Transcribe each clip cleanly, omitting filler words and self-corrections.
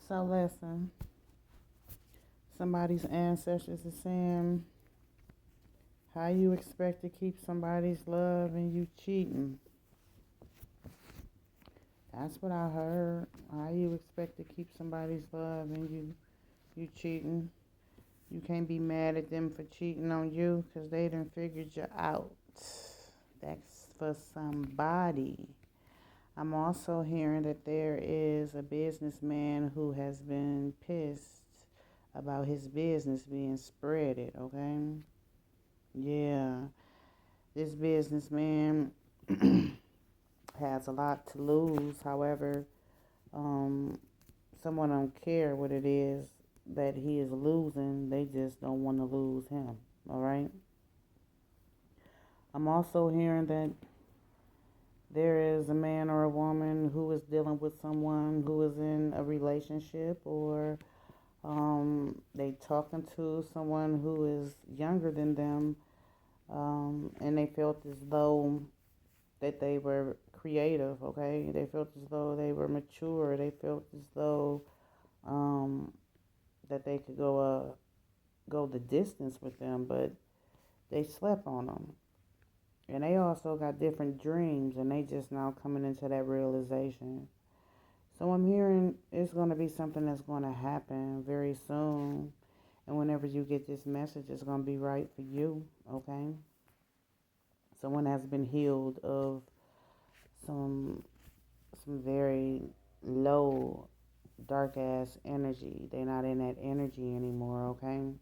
So listen, somebody's ancestors is saying, how you expect to keep somebody's love and you cheating? That's what I heard. How you expect to keep somebody's love and you cheating? You can't be mad at them for cheating on you because they done figured you out. That's for somebody. I'm also hearing that there is a businessman who has been pissed about his business being spreaded, okay? Yeah, this businessman has a lot to lose. However, someone don't care what it is that he is losing. They just don't want to lose him, all right? I'm also hearing that there is a man or a woman who is dealing with someone who is in a relationship, or they talking to someone who is younger than them, and they felt as though that they were creative, okay? They felt as though they were mature. They felt as though that they could go the distance with them, but they slept on them. And they also got different dreams, and they just now coming into that realization. So I'm hearing it's going to be something that's going to happen very soon. And whenever you get this message, it's going to be right for you, okay? Someone has been healed of some very low, dark-ass energy. They're not in that energy anymore, okay?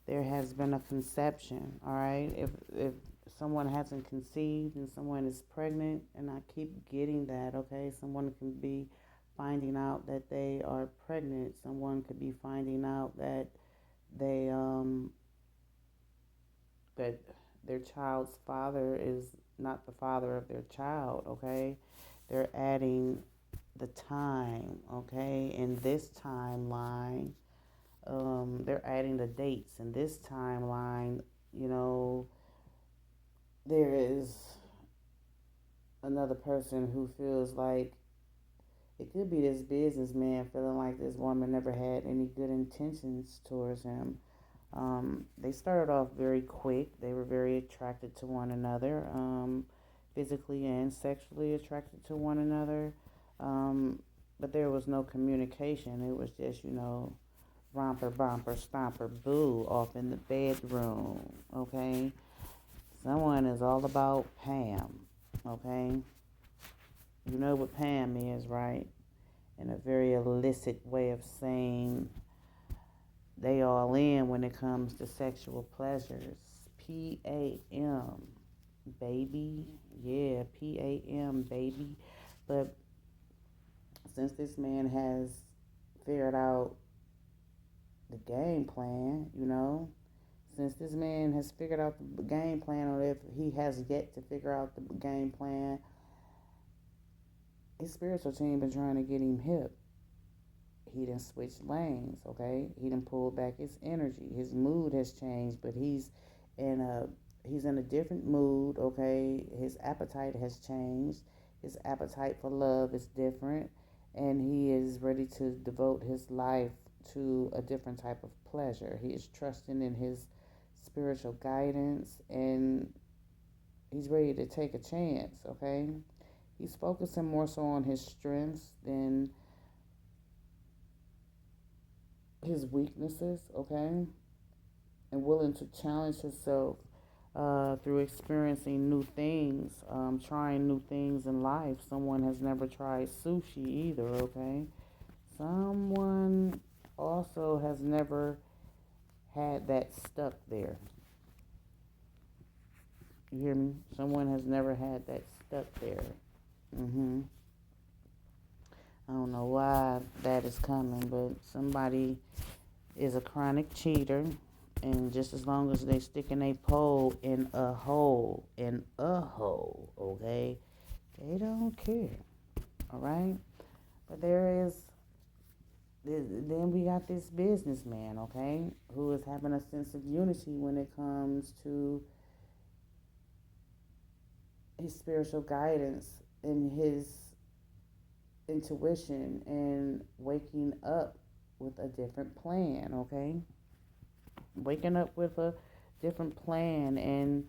There has been a conception, all right? If someone hasn't conceived and someone is pregnant, and I keep getting that, okay? Someone can be finding out that they are pregnant. Someone could be finding out that they that their child's father is not the father of their child, okay? They're adding the time, okay? In this timeline, they're adding the dates in this timeline. You know, there is another person who feels like it could be this businessman feeling like this woman never had any good intentions towards him. They started off very quick. They were very attracted to one another, physically and sexually attracted to one another. But there was no communication. It was just, romper, bumper, stomper, boo off in the bedroom, okay? Someone is all about Pam, okay? You know what Pam is, right? In a very illicit way of saying they all in when it comes to sexual pleasures. P-A-M, baby. Yeah, P-A-M, baby. But since this man has figured out the game plan, since this man has figured out the game plan, or if he has yet to figure out the game plan, his spiritual team been trying to get him hip. He done switched lanes, okay? He done pulled back his energy. His mood has changed, but he's in a different mood, okay? His appetite has changed. His appetite for love is different, and he is ready to devote his life to a different type of pleasure. He is trusting in his spiritual guidance, and he's ready to take a chance, okay? He's focusing more so on his strengths than his weaknesses, okay? And willing to challenge himself through experiencing new things, trying new things in life. Someone has never tried sushi either, okay? Someone also has never had that stuck there. You hear me? Someone has never had that stuck there. I don't know why that is coming, but somebody is a chronic cheater, and just as long as they sticking a pole in a hole, okay, they don't care, all right? But then we got this businessman, okay, who is having a sense of unity when it comes to his spiritual guidance and his intuition and waking up with a different plan, okay? Waking up with a different plan and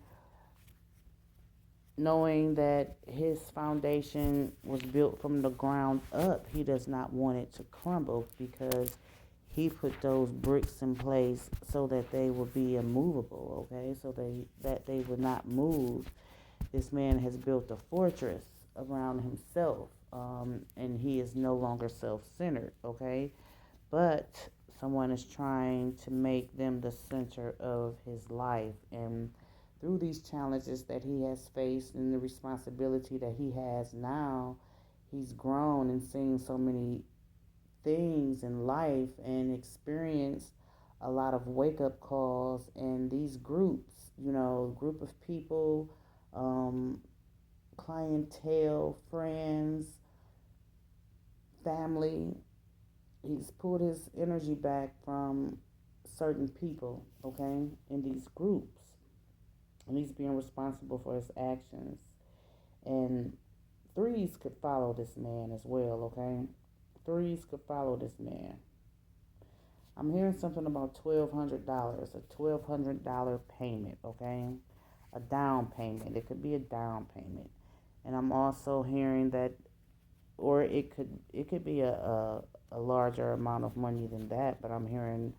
knowing that his foundation was built from the ground up. He does not want it to crumble because he put those bricks in place so that they would be immovable, okay? So they would not move. This man has built a fortress around himself, and he is no longer self-centered, okay? But someone is trying to make them the center of his life. And through these challenges that he has faced and the responsibility that he has now, he's grown and seen so many things in life and experienced a lot of wake up calls. And these groups, group of people, um, clientele, friends, family, he's pulled his energy back from certain people, okay, in these groups. And he's being responsible for his actions. And threes could follow this man as well, okay? Threes could follow this man. I'm hearing something about $1,200, a $1,200 payment, okay? A down payment. It could be a down payment. And I'm also hearing that, or it could be a larger amount of money than that, but I'm hearing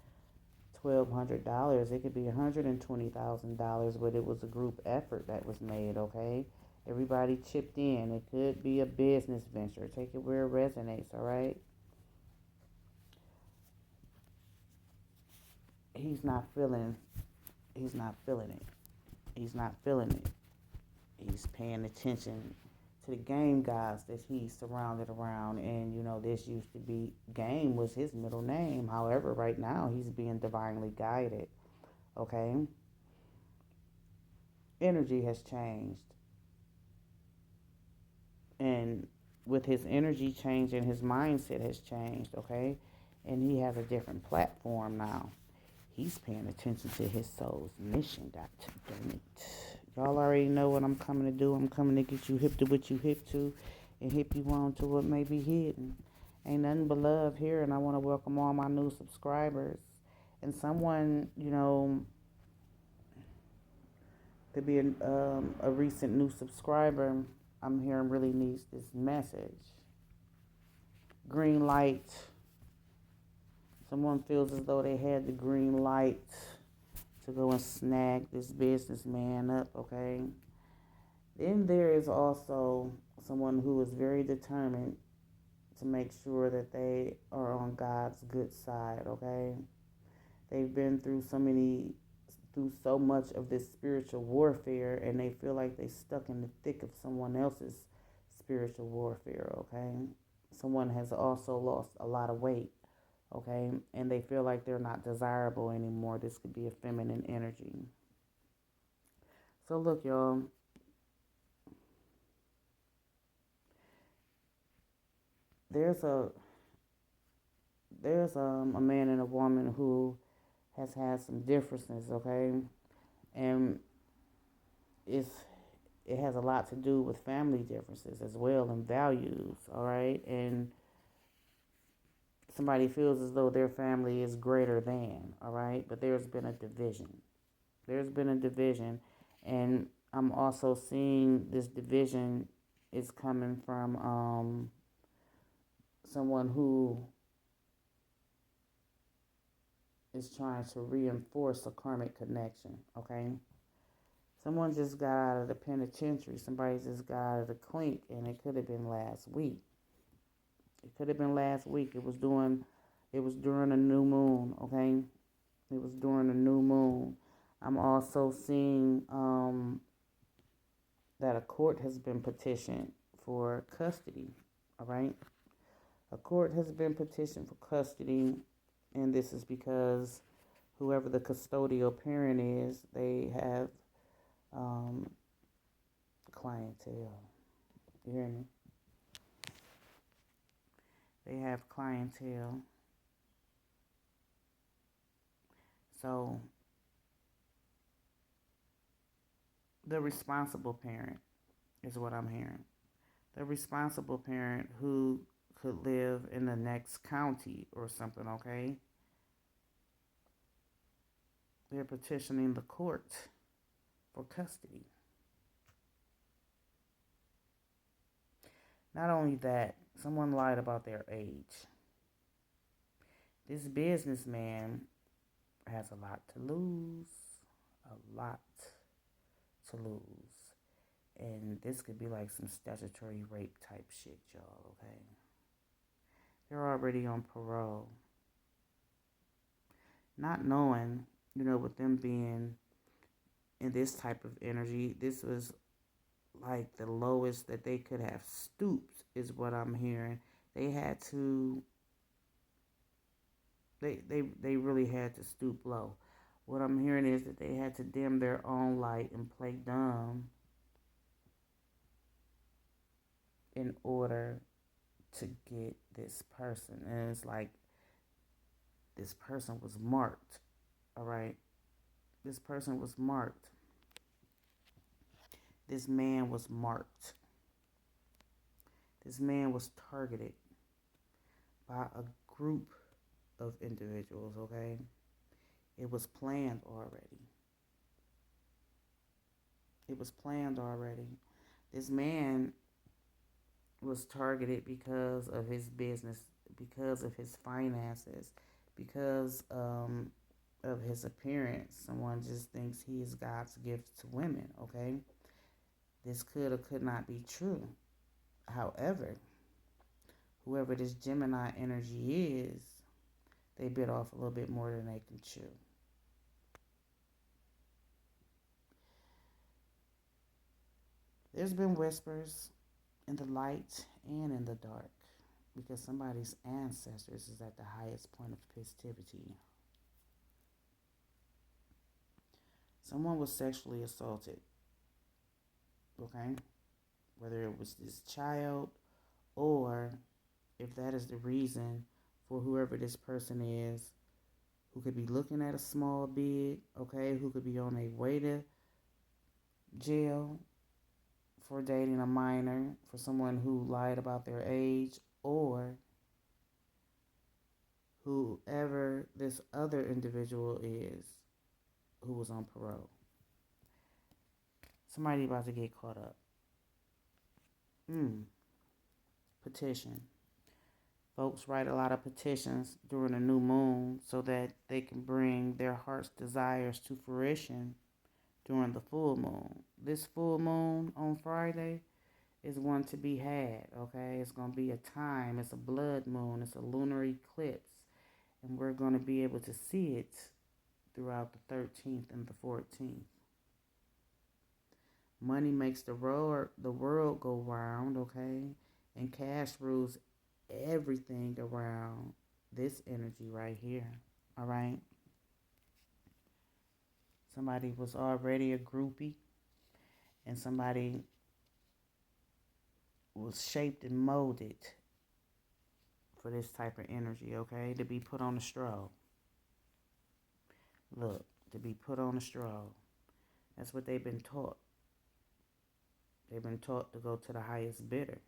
$1,200. It could be $120,000, but it was a group effort that was made, okay? Everybody chipped in. It could be a business venture. Take it where it resonates, all right? He's not feeling it. He's not feeling it. He's paying attention to the game gods that he's surrounded around. And, this used to be, Game was his middle name. However, right now, he's being divinely guided, okay? Energy has changed. And with his energy changing, his mindset has changed, okay? And he has a different platform now. He's paying attention to his soul's mission, God damn it. Y'all already know what I'm coming to do. I'm coming to get you hip to what you hip to and hip you on to what may be hidden. Ain't nothing but love here, and I want to welcome all my new subscribers. And someone, could be a recent new subscriber. I'm hearing really needs this message. Green light. Someone feels as though they had the green light to go and snag this businessman up, okay? Then there is also someone who is very determined to make sure that they are on God's good side, okay? They've been through so much of this spiritual warfare, and they feel like they're stuck in the thick of someone else's spiritual warfare, okay? Someone has also lost a lot of weight, okay? And they feel like they're not desirable anymore. This could be a feminine energy. So look, y'all. There's a man and a woman who has had some differences, okay? And it has a lot to do with family differences as well and values, all right? And somebody feels as though their family is greater than, all right? But there's been a division. And I'm also seeing this division is coming from someone who is trying to reinforce a karmic connection, okay? Someone just got out of the penitentiary. Somebody just got out of the clink, and it could have been last week. It was during a new moon, okay? It was during a new moon. I'm also seeing that a court has been petitioned for custody, all right? A court has been petitioned for custody, and this is because whoever the custodial parent is, they have clientele. You hear me? They have clientele. So the responsible parent is what I'm hearing. The responsible parent who could live in the next county or something, okay? They're petitioning the court for custody. Not only that, someone lied about their age. This businessman has a lot to lose. A lot to lose. And this could be like some statutory rape type shit, y'all, okay? They're already on parole. Not knowing, with them being in this type of energy, this was like the lowest that they could have stooped, is what I'm hearing. They had to, they really had to stoop low. What I'm hearing is that they had to dim their own light and play dumb in order to get this person. And it's like this person was marked, all right? This person was marked. This man was marked. This man was targeted by a group of individuals, okay? It was planned already. It was planned already. This man was targeted because of his business, because of his finances, because of his appearance. Someone just thinks he is God's gift to women, okay? This could or could not be true. However, whoever this Gemini energy is, they bit off a little bit more than they can chew. There's been whispers in the light and in the dark because somebody's ancestors is at the highest point of festivity. Someone was sexually assaulted, okay? Whether it was this child or if that is the reason for whoever this person is, who could be looking at a small bid, okay, who could be on their way to jail for dating a minor, for someone who lied about their age, or whoever this other individual is who was on parole. Somebody about to get caught up. Petition. Folks write a lot of petitions during a new moon so that they can bring their heart's desires to fruition during the full moon. This full moon on Friday is one to be had, okay? It's going to be a time. It's a blood moon. It's a lunar eclipse. And we're going to be able to see it throughout the 13th and the 14th. Money makes the world go round, okay? And cash rules everything around this energy right here, all right? Somebody was already a groupie, and somebody was shaped and molded for this type of energy, okay? To be put on a stroll. Look, to be put on a stroll. That's what they've been taught. They've been taught to go to the highest bidder.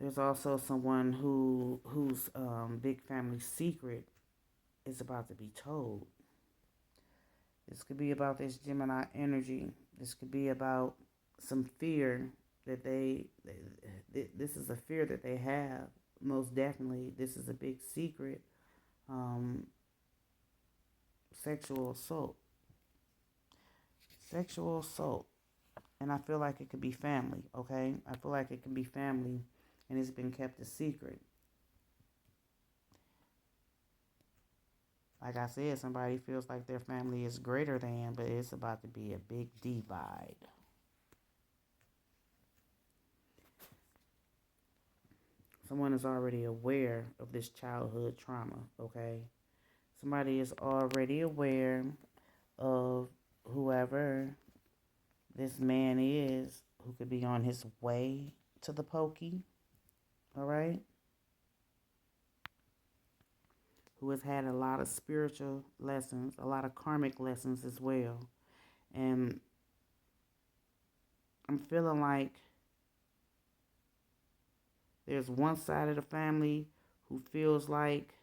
There's also someone whose big family secret is about to be told. This could be about this Gemini energy. This could be about some fear that this is a fear that they have. Most definitely, this is a big secret. Sexual assault. Sexual assault. And I feel like it could be family, okay? I feel like it can be family and it's been kept a secret. Like I said, somebody feels like their family is greater than, but it's about to be a big divide. Someone is already aware of this childhood trauma, okay? Somebody is already aware of whoever this man is who could be on his way to the pokey, all right? Who has had a lot of spiritual lessons, a lot of karmic lessons as well. And I'm feeling like There's one side of the family who feels like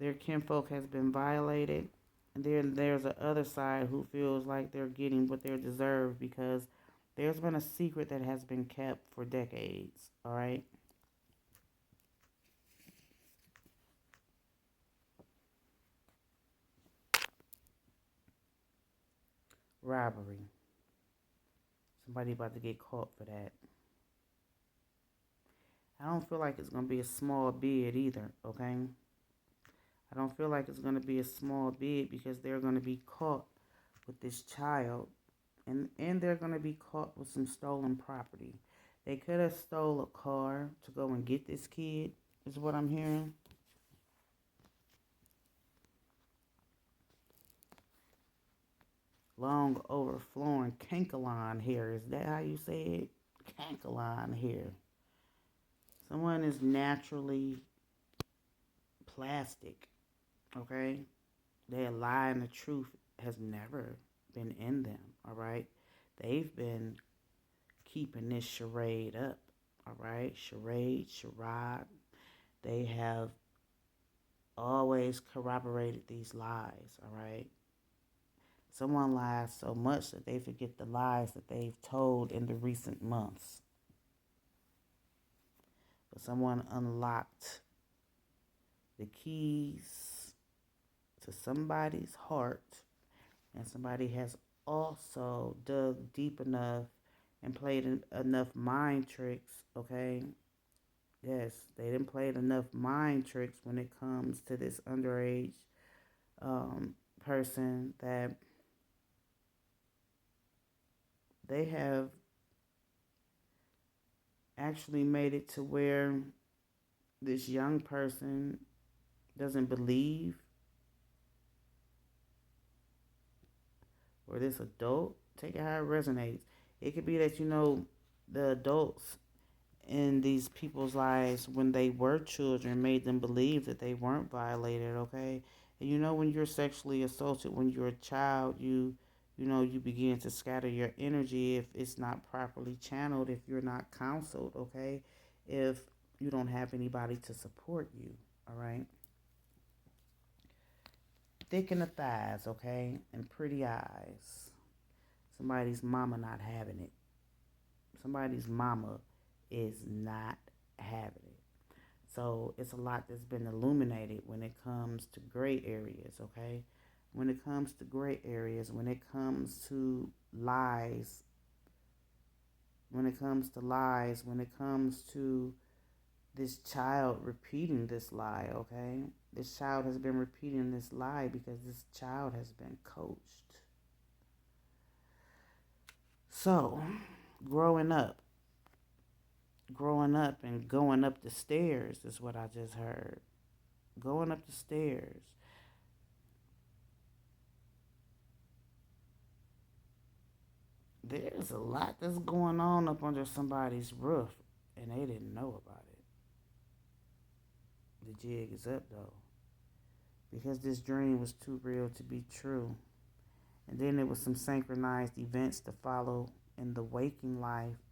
their kinfolk has been violated, and then there's the other side who feels like they're getting what they deserve because there's been a secret that has been kept for decades, all right? Robbery. Somebody about to get caught for that. I don't feel like it's going to be a small bid either, okay? I don't feel like it's going to be a small bid because they're going to be caught with this child, and they're going to be caught with some stolen property. They could have stole a car to go and get this kid, is what I'm hearing. Long overflowing cankalon hair. Is that how you say it? Cankalon hair. Someone is naturally plastic, okay? Their lie and the truth has never been in them, all right? They've been keeping this charade up, all right? Charade. They have always corroborated these lies, all right? Someone lies so much that they forget the lies that they've told in the recent months. But someone unlocked the keys to somebody's heart, and somebody has also dug deep enough and played enough mind tricks, okay? Yes, they didn't play enough mind tricks when it comes to this underage person that they have actually made it to where this young person doesn't believe, or this adult, take it how it resonates. It could be that, the adults in these people's lives when they were children made them believe that they weren't violated, okay? And when you're sexually assaulted when you're a child, you begin to scatter your energy if it's not properly channeled, if you're not counseled, okay? If you don't have anybody to support you, all right? Thick in the thighs, okay? And pretty eyes. Somebody's mama not having it. Somebody's mama is not having it. So it's a lot that's been illuminated when it comes to gray areas, okay? When it comes to gray areas, when it comes to lies, when it comes to this child repeating this lie, okay? This child has been repeating this lie because this child has been coached. So, growing up and going up the stairs is what I just heard. Going up the stairs. There's a lot that's going on up under somebody's roof, and they didn't know about it. The jig is up, though, because this dream was too real to be true. And then there was some synchronized events to follow in the waking life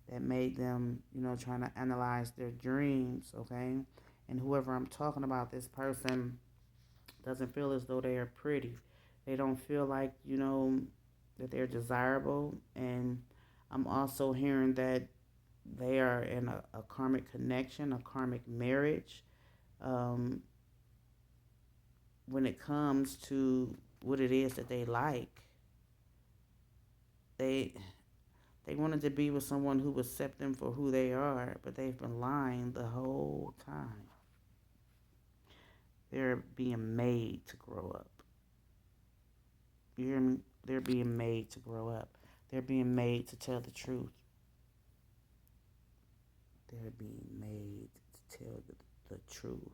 that made them, trying to analyze their dreams, okay? And whoever I'm talking about, this person doesn't feel as though they are pretty. They don't feel like, that they're desirable. And I'm also hearing that they are in a karmic connection, a karmic marriage. When it comes to what it is that they like, they wanted to be with someone who would accept them for who they are, but they've been lying the whole time. They're being made to grow up. You hear me? They're being made to grow up. They're being made to tell the truth. They're being made to tell the truth.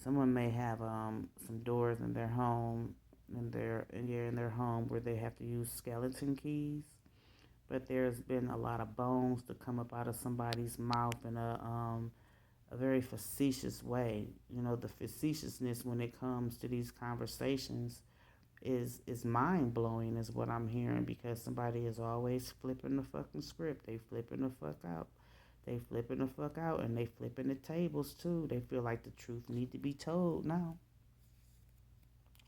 Someone may have some doors in their home, in their home where they have to use skeleton keys. But there's been a lot of bones to come up out of somebody's mouth in a very facetious way. The facetiousness when it comes to these conversations is mind blowing is what I'm hearing, because somebody is always flipping the fucking script. They flipping the fuck out. They flipping the fuck out, and they flipping the tables too. They feel like the truth need to be told now.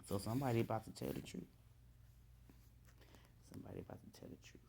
So somebody about to tell the truth. Somebody about to tell the truth.